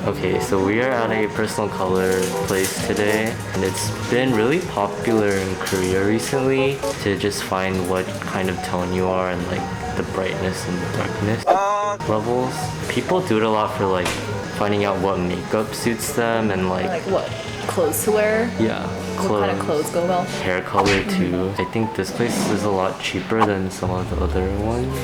Okay, so we are at a personal color place today, and it's been really popular in Korea recently to just find what kind of tone you are and like the brightness and darkness levels. People do it a lot for like finding out what makeup suits them and Like what clothes to wear? yeah, What kind of clothes go well? hair color too. I think this place is a lot cheaper than some of the other ones.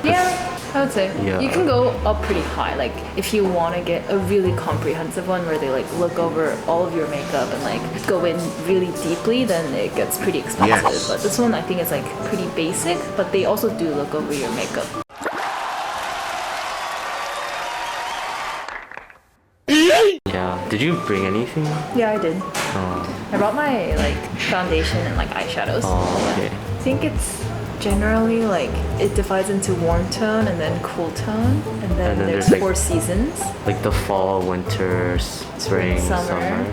Yeah, I would say. Yeah. You can go up pretty high. Like if you want to get a really comprehensive one where they like look over all of your makeup and like go in really deeply, then it gets pretty expensive. Yes. But this one I think is like pretty basic, but they also do look over your makeup. Yeah. Did you bring anything? Yeah, I did. I brought my like foundation and like eyeshadows. Oh, okay. I think it's generally like it divides into warm tone and then cool tone, and then there's like, 4 seasons. Like the fall, winter, spring, summer.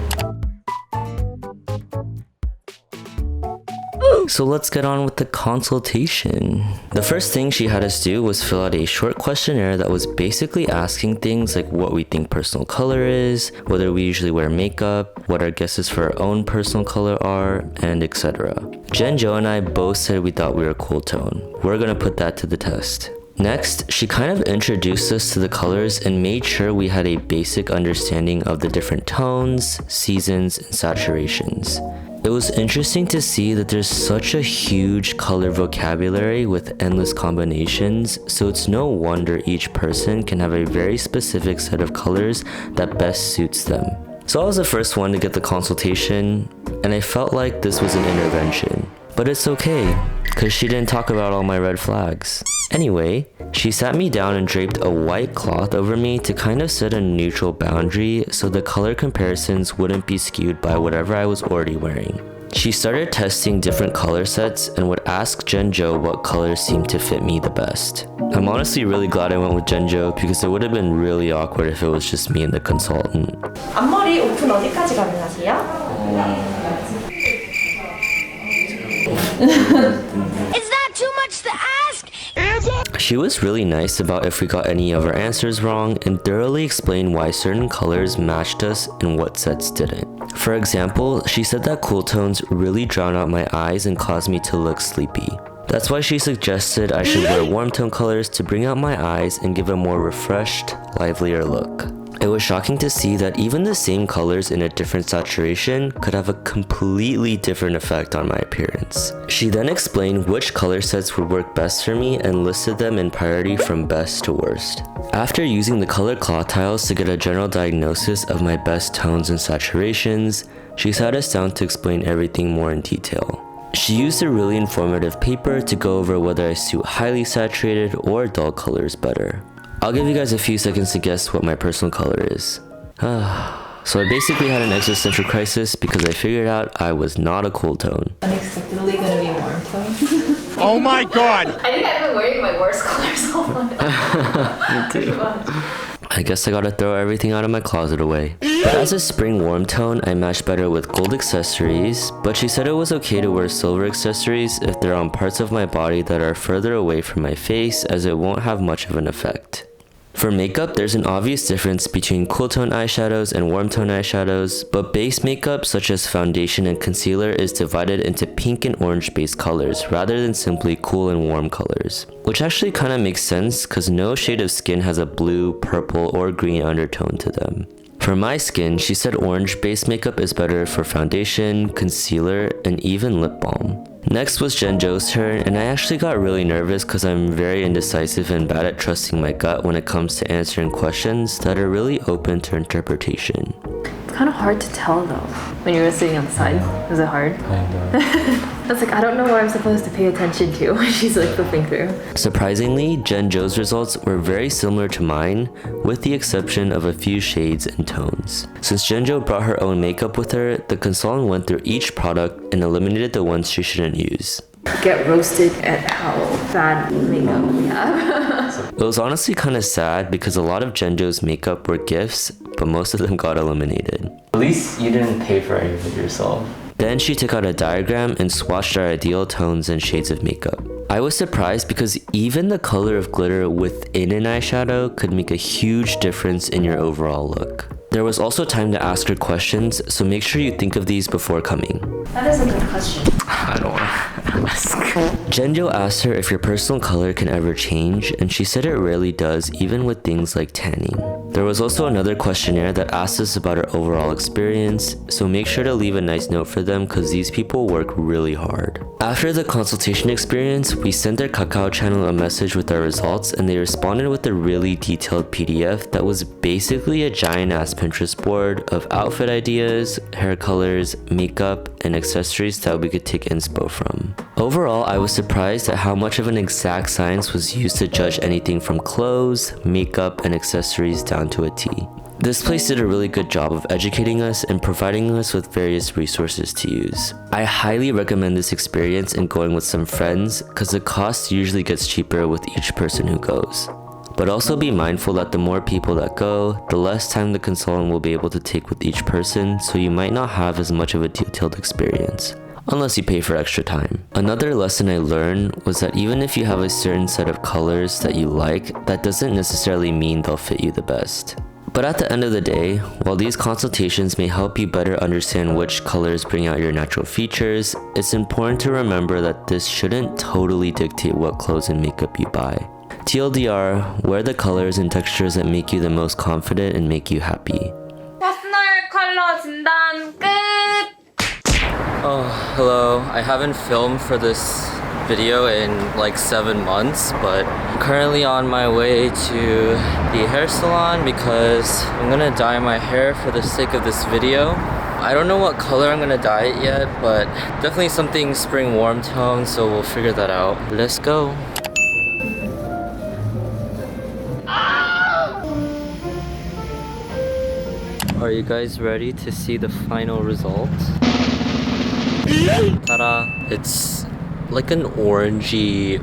So let's get on with the consultation. The first thing she had us do was fill out a short questionnaire that was basically asking things like what we think personal color is, whether we usually wear makeup, what our guesses for our own personal color are, and etc. Jen, Joe, and I both said we thought we were cool tone. We're gonna put that to the test. Next, she kind of introduced us to the colors and made sure we had a basic understanding of the different tones, seasons, and saturations. It was interesting to see that there's such a huge color vocabulary with endless combinations, so it's no wonder each person can have a very specific set of colors that best suits them. So I was the first one to get the consultation, and I felt like this was an intervention. But it's okay, because she didn't talk about all my red flags. Anyway, she sat me down and draped a white cloth over me to kind of set a neutral boundary so the color comparisons wouldn't be skewed by whatever I was already wearing. She started testing different color sets and would ask Jenjo what colors seemed to fit me the best. I'm honestly really glad I went with Jenjo because it would have been really awkward if it was just me and the consultant. 앞머리 오픈 어디까지 가능하세요? Is that too much to ask? She was really nice about if we got any of our answers wrong and thoroughly explained why certain colors matched us and what sets didn't. For example, she said that cool tones really drown out my eyes and cause me to look sleepy. That's why she suggested I should wear warm tone colors to bring out my eyes and give a more refreshed, livelier look. It was shocking to see that even the same colors in a different saturation could have a completely different effect on my appearance. She then explained which color sets would work best for me and listed them in priority from best to worst. After using the color cloth tiles to get a general diagnosis of my best tones and saturations, she sat us down to explain everything more in detail. She used a really informative paper to go over whether I suit highly saturated or dull colors better. I'll give you guys a few seconds to guess what my personal color is. So I basically had an existential crisis because I figured out I was not a cool tone. Unexpectedly gonna be warm tone. Oh my god! I think I've been wearing my worst colors all my Me too. I guess I gotta throw everything out of my closet away. But as a spring warm tone, I matched better with gold accessories, but she said it was okay to wear silver accessories if they're on parts of my body that are further away from my face, as it won't have much of an effect. For makeup, there's an obvious difference between cool tone eyeshadows and warm tone eyeshadows, but base makeup such as foundation and concealer is divided into pink and orange based colors rather than simply cool and warm colors. Which actually kind of makes sense because no shade of skin has a blue, purple, or green undertone to them. For my skin, she said orange base makeup is better for foundation, concealer, and even lip balm. Next was Jenjo's turn, and I actually got really nervous because I'm very indecisive and bad at trusting my gut when it comes to answering questions that are really open to interpretation. It's kind of hard to tell though. When you were sitting on the side, was it hard? I was like, I don't know what I'm supposed to pay attention to when she's like flipping through. Surprisingly, Jenjo's results were very similar to mine, with the exception of a few shades and tones. Since Jenjo brought her own makeup with her, the consultant went through each product and eliminated the ones she shouldn't use. Get roasted at how bad makeup we have. It was honestly kind of sad because a lot of Jenjo's makeup were gifts, but most of them got eliminated. At least you didn't pay for any of it yourself. Then she took out a diagram and swatched our ideal tones and shades of makeup. I was surprised because even the color of glitter within an eyeshadow could make a huge difference in your overall look. There was also time to ask her questions, so make sure you think of these before coming. That is a good question. I don't want to ask. Jenjo asked her if your personal color can ever change, and she said it rarely does, even with things like tanning. There was also another questionnaire that asked us about our overall experience, so make sure to leave a nice note for them because these people work really hard. After the consultation experience, we sent their Kakao channel a message with our results, and they responded with a really detailed PDF that was basically a giant ass Pinterest board of outfit ideas, hair colors, makeup, and accessories that we could take inspo from. Overall, I was surprised at how much of an exact science was used to judge anything from clothes, makeup, and accessories down to a T. This place did a really good job of educating us and providing us with various resources to use. I highly recommend this experience and going with some friends because the cost usually gets cheaper with each person who goes. But also be mindful that the more people that go, the less time the consultant will be able to take with each person, so you might not have as much of a detailed experience, unless you pay for extra time. Another lesson I learned was that even if you have a certain set of colors that you like, that doesn't necessarily mean they'll fit you the best. But at the end of the day, while these consultations may help you better understand which colors bring out your natural features, it's important to remember that this shouldn't totally dictate what clothes and makeup you buy. TLDR, wear the colors and textures that make you the most confident and make you happy. 퍼스널 컬러 진단 끝! Oh, hello. I haven't filmed for this video in like 7 months, but I'm currently on my way to the hair salon because I'm gonna dye my hair for the sake of this video. I don't know what color I'm gonna dye it yet, but definitely something spring warm tone, so we'll figure that out. Let's go. Are you guys ready to see the final result? Ta-da! It's like an orangey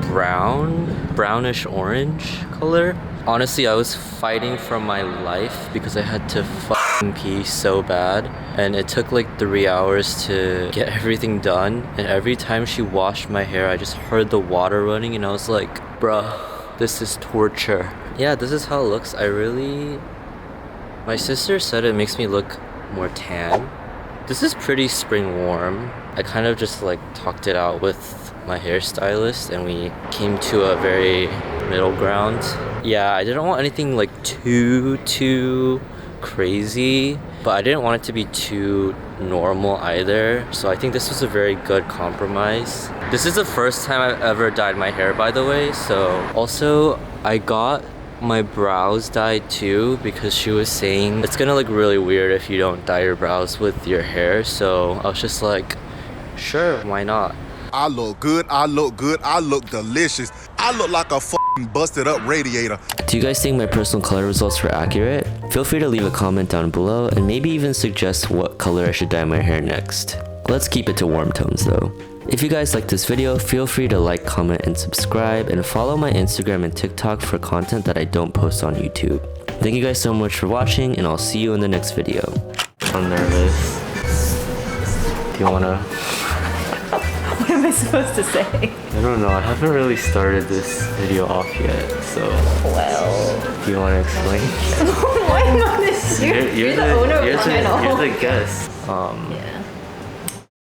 brownish orange color. Honestly, I was fighting for my life because I had to fucking pee so bad, and it took like 3 hours to get everything done, and every time she washed my hair I just heard the water running and I was like, bruh, this is torture. Yeah, this is how it looks. My sister said it makes me look more tan. This is pretty spring warm. I kind of just like talked it out with my hairstylist and we came to a very middle ground. Yeah, I didn't want anything like too crazy, but I didn't want it to be too normal either. So I think this was a very good compromise. This is the first time I've ever dyed my hair, by the way. So also I got my brows dyed too because she was saying it's gonna look really weird if you don't dye your brows with your hair, so I was just like, sure, why not? I look good, I look delicious. I look like a f***ing busted up radiator. Do you guys think my personal color results were accurate? Feel free to leave a comment down below and maybe even suggest what color I should dye my hair next. Let's keep it to warm tones though. If you guys liked this video, feel free to like, comment, and subscribe, and follow my Instagram and TikTok for content that I don't post on YouTube. Thank you guys so much for watching, and I'll see you in the next video. I'm nervous. Do you wanna... What am I supposed to say? I don't know, I haven't really started this video off yet, so... Well... Do you wanna explain? Why am I this? You're the owner of the channel. You're the guest. Yeah.